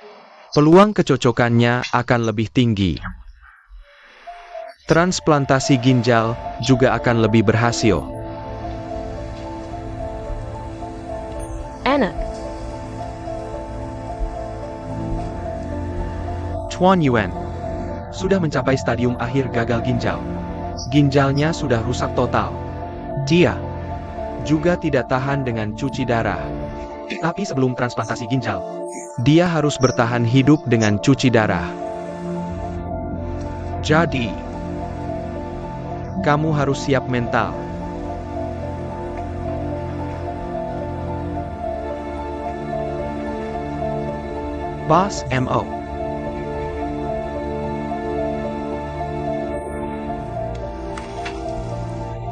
peluang kecocokannya akan lebih tinggi. Transplantasi ginjal juga akan lebih berhasil. Anak. Tuan Yuan sudah mencapai stadium akhir gagal ginjal. Ginjalnya sudah rusak total. Dia juga tidak tahan dengan cuci darah. Tapi sebelum transplantasi ginjal, dia harus bertahan hidup dengan cuci darah. Jadi, kamu harus siap mental. Boss MO.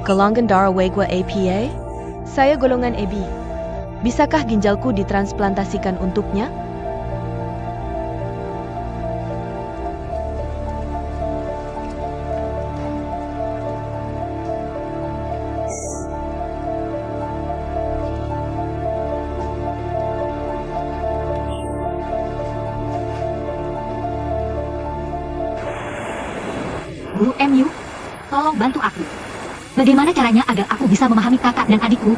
Golongan darah Wegwa APA? Saya golongan AB. Bisakah ginjalku ditransplantasikan untuknya? Guru MU, tolong bantu aku. Bagaimana caranya agar aku bisa memahami kakak dan adikku?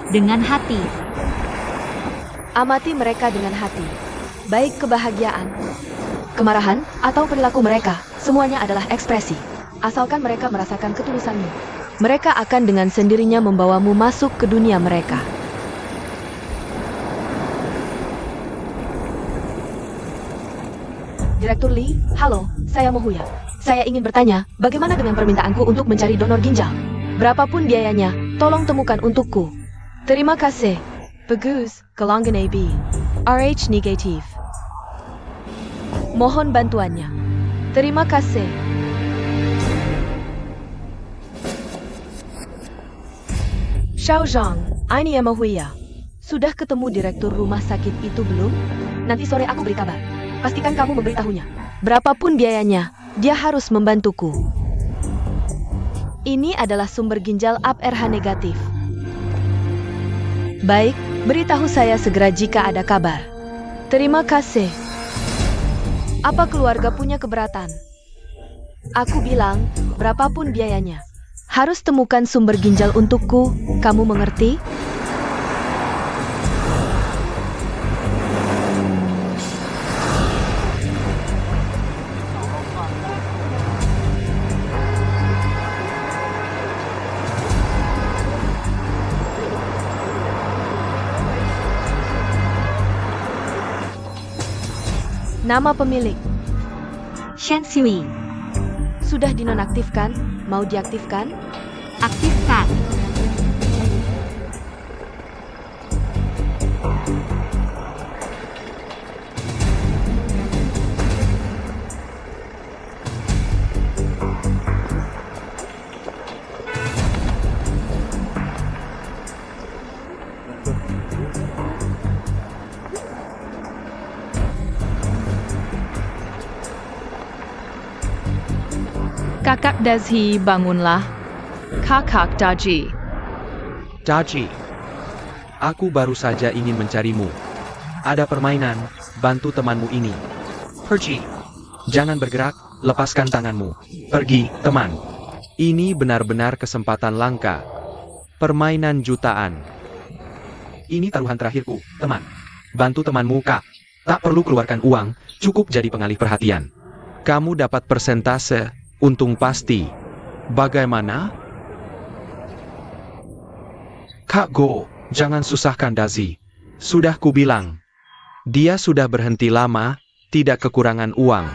Dengan hati. Amati mereka dengan hati. Baik kebahagiaan, kemarahan, atau perilaku mereka, semuanya adalah ekspresi. Asalkan mereka merasakan ketulusanmu, mereka akan dengan sendirinya membawamu masuk ke dunia mereka. Direktur Lee, halo, saya Mohuya. Saya ingin bertanya, bagaimana dengan permintaanku untuk mencari donor ginjal? Berapapun biayanya, tolong temukan untukku. Terima kasih. Bagus, golongan AB. RH negatif. Mohon bantuannya. Terima kasih. Xiao Zhang, ini Mohuya. Sudah ketemu direktur rumah sakit itu belum? Nanti sore aku beri kabar. Pastikan kamu memberitahunya. Berapapun biayanya, dia harus membantuku. Ini adalah sumber ginjal AB-RH negatif. Baik, beritahu saya segera jika ada kabar. Terima kasih. Apa keluarga punya keberatan? Aku bilang, berapapun biayanya, harus temukan sumber ginjal untukku, kamu mengerti? Nama pemilik. Shen Xiui. Sudah dinonaktifkan? Mau diaktifkan? Aktifkan. Kakak Dazhi, bangunlah. Kakak Daji. Daji. Aku baru saja ingin mencarimu. Ada permainan, bantu temanmu ini. Pergi. Jangan bergerak, lepaskan tanganmu. Pergi, teman. Ini benar-benar kesempatan langka. Permainan jutaan. Ini taruhan terakhirku, teman. Bantu temanmu, Kak. Tak perlu keluarkan uang, cukup jadi pengalih perhatian. Kamu dapat persentase, untung pasti. Bagaimana? Kak Go, jangan susahkan Dazi. Sudah kubilang. Dia sudah berhenti lama, tidak kekurangan uang.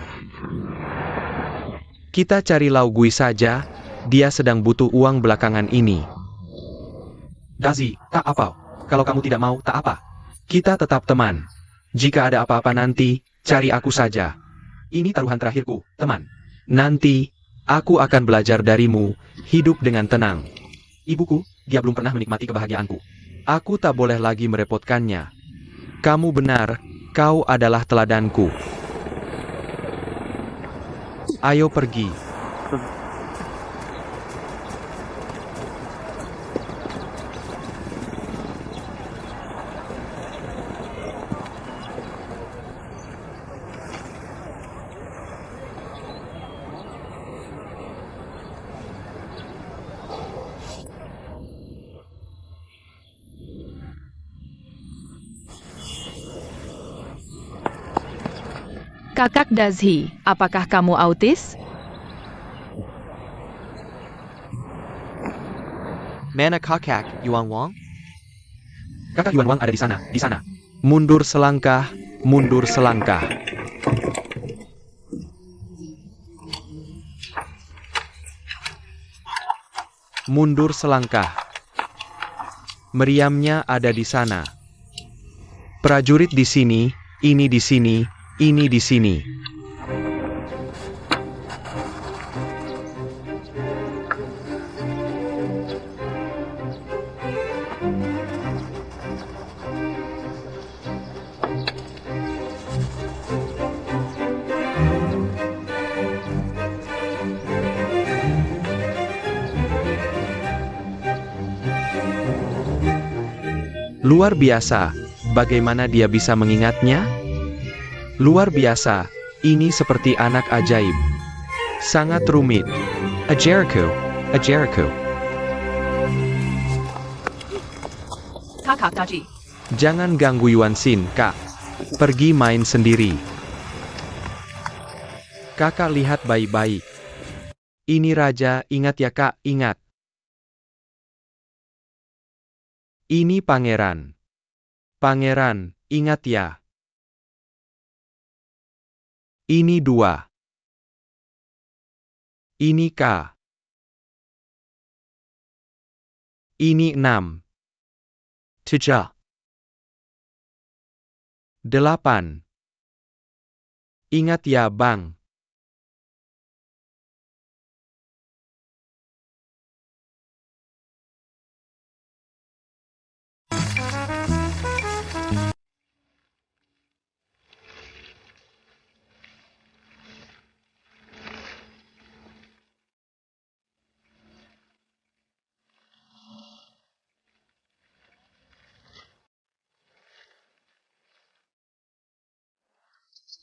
Kita cari Lau Gui saja, dia sedang butuh uang belakangan ini. Dazi, tak apa. Kalau kamu tidak mau, tak apa. Kita tetap teman. Jika ada apa-apa nanti, cari aku saja. Ini taruhan terakhirku, teman. Nanti, aku akan belajar darimu, hidup dengan tenang. Ibuku, dia belum pernah menikmati kebahagiaanku. Aku tak boleh lagi merepotkannya. Kamu benar, kau adalah teladanku. Ayo pergi. Kakak Dazhi, apakah kamu autis? Mana Kakak, Yuan Wang? Kakak Yuan Wang ada di sana, di sana. Mundur selangkah, mundur selangkah. Mundur selangkah. Meriamnya ada di sana. Prajurit di sini, ini di sini, ini di sini. Luar biasa, bagaimana dia bisa mengingatnya? Luar biasa, ini seperti anak ajaib. Sangat rumit. A Jericho. A Jericho. Kakak Daji. Jangan ganggu Yuan Xin, Kak. Pergi main sendiri. Kakak lihat baik-baik. Ini raja, ingat ya Kak, ingat. Ini pangeran. Pangeran, ingat ya. Ini 2. Ini K. Ini 6. 7. 8. Ingat ya Bang.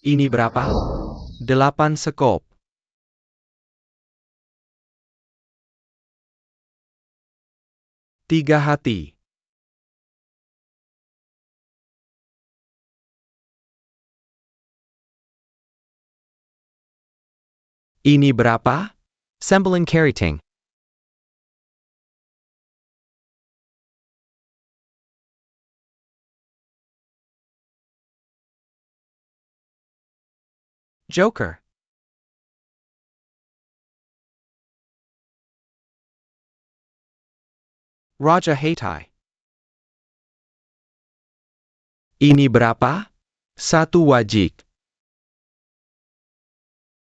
Ini berapa? 8 sekop. Tiga hati. Ini berapa? Semblin Keriting. Joker. Raja Hatai. Ini berapa? 1 wajik.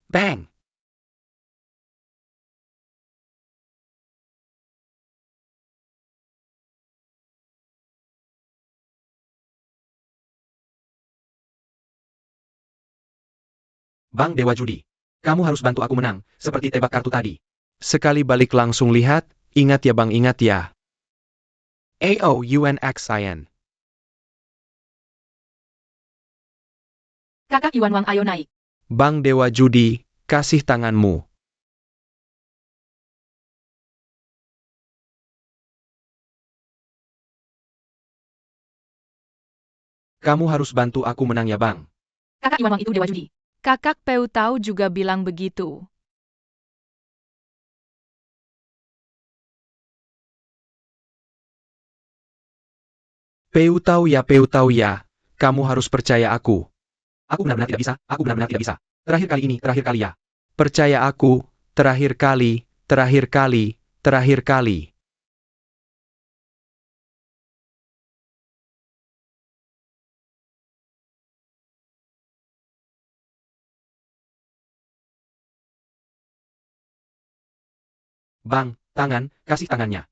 Bang. Bang Dewa Judi. Kamu harus bantu aku menang, seperti tebak kartu tadi. Sekali balik langsung lihat, ingat ya bang, ingat ya. AOUNXIN. Kakak Iwan Wang ayo naik. Bang Dewa Judi, kasih tanganmu. Kamu harus bantu aku menang ya bang. Kakak Iwan Wang itu dewa judi. Kakak Peu Tau juga bilang begitu. Peu tahu ya, kamu harus percaya aku. Aku benar-benar tidak bisa, aku benar-benar tidak bisa. Terakhir kali ini, terakhir kali ya. Percaya aku, terakhir kali, terakhir kali, terakhir kali. Bang, tangan, kasih tangannya.